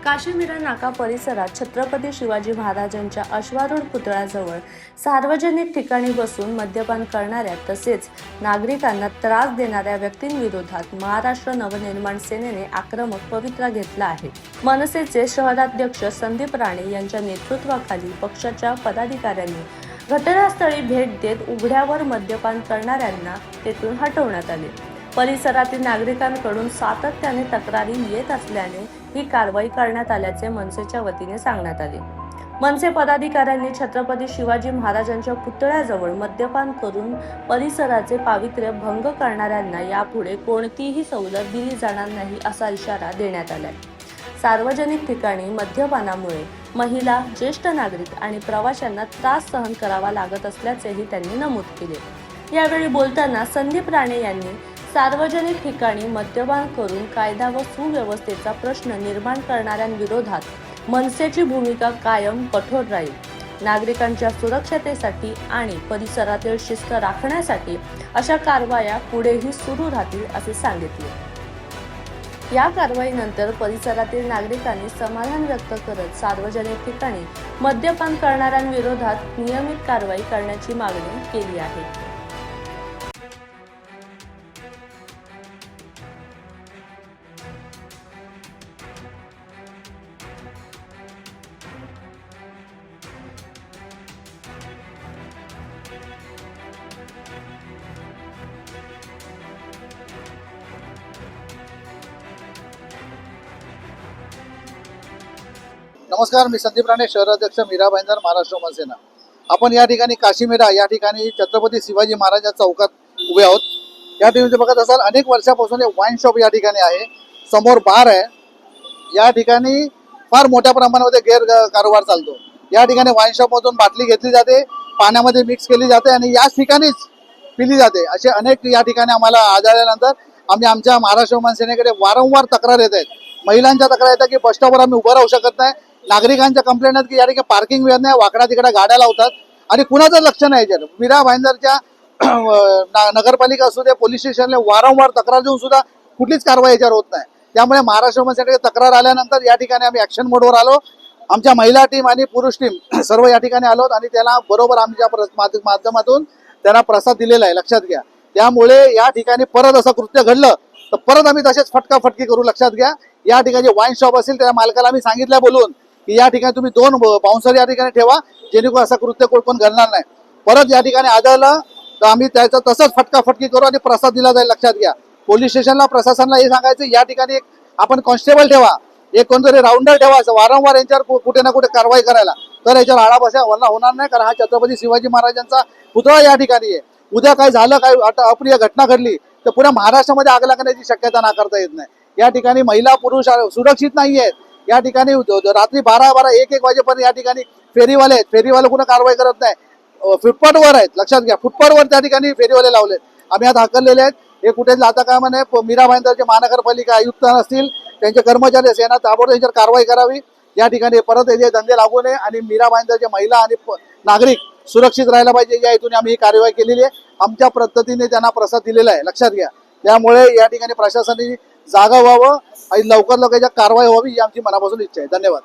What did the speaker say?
काशीमीरा नाका परिसरात छत्रपती शिवाजी महाराजांच्या अश्वारूढ पुतळ्याजवळ सार्वजनिक ठिकाणी बसून मद्यपान करणाऱ्या तसेच नागरिकांना त्रास देणाऱ्या व्यक्तींविरोधात महाराष्ट्र नवनिर्माण सेनेने आक्रमक पवित्रा घेतला आहे। मनसेचे शहराध्यक्ष संदीप राणे यांच्या नेतृत्वाखाली पक्षाच्या पदाधिकाऱ्यांनी घटनास्थळी भेट देत उघड्यावर मद्यपान करणाऱ्यांना तेथून हटवण्यात आले। परिसरातील नागरिकांकडून सातत्याने तक्रारी येत असल्याने ही कारवाई करण्यात आल्याचे मनसेच्या वतीने सांगण्यात आले। मनसे पदाधिकाऱ्यांनी छत्रपती शिवाजी महाराजांच्या पुतळ्याजवळ मद्यपान करून परिसराचे पावित्र्य भंग करणाऱ्यांना यापुढे कोणतीही सवलत दिली जाणार नाही असा इशारा देण्यात आलाय। सार्वजनिक ठिकाणी मद्यपानामुळे महिला, ज्येष्ठ नागरिक आणि प्रवाशांना त्रास सहन करावा लागत असल्याचेही त्यांनी नमूद केले। यावेळी बोलताना संदीप राणे यांनी सार्वजनिक ठिकाणी मद्यपान करून कायदा व सुव्यवस्थेचा प्रश्न निर्माण करणाऱ्यांविरोधात मनसेची भूमिका कायम कठोर राहील। नागरिकांच्या सुरक्षतेसाठी आणि परिसरातील शिस्त राखण्यासाठी अशा कारवाया पुढेही सुरू राहतील असे सांगितले। या कारवाईनंतर परिसरातील नागरिकांनी समाधान व्यक्त करत सार्वजनिक ठिकाणी मद्यपान करणाऱ्यांविरोधात नियमित कारवाई करण्याची मागणी केली आहे। नमस्कार, मी संदीप राणे, शहराध्यक्ष मीरा भाईंदर, महाराष्ट्र मनसेना। आपण या ठिकाणी काशीमीरा या ठिकाणी छत्रपती शिवाजी महाराज चौकात उभे आहोत। या ठिकाणी बघत असाल अनेक वर्षापासून वाईन शॉप या ठिकाणी आहे, समोर बार आहे। या ठिकाणी फार मोठ्या प्रमाणामध्ये गैर कारोबार चालतो। या ठिकाणी वाईन शॉप मधून बाटली घेतली जाते, पाण्यामध्ये मिक्स केली जाते आणि याच ठिकाणीच पिली जाते। असे अनेक या ठिकाणी आम्हाला आढळल्यानंतर आम्ही आमच्या महाराष्ट्र मनसेनेकडे वारंवार तक्रार येत आहेत। महिलांच्या तक्रार येतात की बस स्टॉपवर आम्ही उभं राहू शकत नाही, नागरिकांच्या कंप्लेंट आहेत की या ठिकाणी पार्किंग मिळत नाही, वाकडा तिकडे गाड्या लावतात आणि कुणाचं लक्ष नाही याच्यात। मीरा भाईंदरच्या नगरपालिका असू दे, पोलीस स्टेशनला वारंवार तक्रार देऊन सुद्धा कुठलीच कारवाई याच्यावर होत नाही। त्यामुळे महाराष्ट्र मनसेकडे तक्रार आल्यानंतर या ठिकाणी आम्ही ॲक्शन मोडवर आलो। आमच्या महिला टीम आणि पुरुष टीम सर्व या ठिकाणी आलो आणि त्याला बरोबर आमच्या माध्यमातून त्यांना प्रसाद दिलेला आहे, लक्षात घ्या। त्यामुळे या ठिकाणी परत असं कृत्य घडलं तर परत आम्ही तसेच फटकाफटकी करू, लक्षात घ्या। या ठिकाणी वाईन शॉप असेल त्या मालकाला आम्ही सांगितलं बोलून की या ठिकाणी तुम्ही 2 बाउन्सर या ठिकाणी ठेवा, जेणेकरून असं कृत्य कोण घडणार नाही। परत या ठिकाणी आढळलं तर आम्ही त्याचं तसंच फटकाफटकी करू आणि प्रसाद दिला जाईल, लक्षात घ्या। पोलीस स्टेशनला प्रशासनाला हे सांगायचं या ठिकाणी एक आपण कॉन्स्टेबल ठेवा, एक कोणतरी राऊंडर ठेवायचं, वारंवार यांच्यावर कुठे ना कुठे कारवाई करायला, तर याच्यावर आळा बसा होणार नाही। कारण हा छत्रपती शिवाजी महाराजांचा पुतळा या ठिकाणी आहे। उद्या काय झालं, काय अप्रिय घटना घडली तर पुन्हा महाराष्ट्रामध्ये आग लागण्याची शक्यता नाकारता येत नाही। या ठिकाणी महिला पुरुष सुरक्षित नाही आहेत। या ठिकाणी रात्री 12-12, 1-1 वाजेपर्यंत या ठिकाणी फेरीवाले आहेत, फेरीवाले कुणा कारवाई करत नाही, फुटपाथवर आहेत, लक्षात घ्या। फुटपाथवर त्या ठिकाणी फेरीवाले लावलेत, आम्ही आता हकललेले आहेत। हे कुठे जाता कामा नये। मीरा भाईंदरचे महानगरपालिका आयुक्त असतील, त्यांचे कर्मचारी असतील, यांना ताबडतोब यांच्यावर कारवाई करावी। या ठिकाणी परत हे धंदे लागू नये आणि मीरा भाईंदरचे महिला आणि नागरिक सुरक्षित राहायला पाहिजे, या हेतूने आम्ही ही कारवाई केलेली आहे। आमच्या पद्धतीने त्यांना प्रसाद दिलेला आहे, लक्षात घ्या। त्यामुळे या ठिकाणी प्रशासनाने जागा व्हावं आणि लवकर कारवाई व्हावी ही आमची मनापासून इच्छा आहे। धन्यवाद।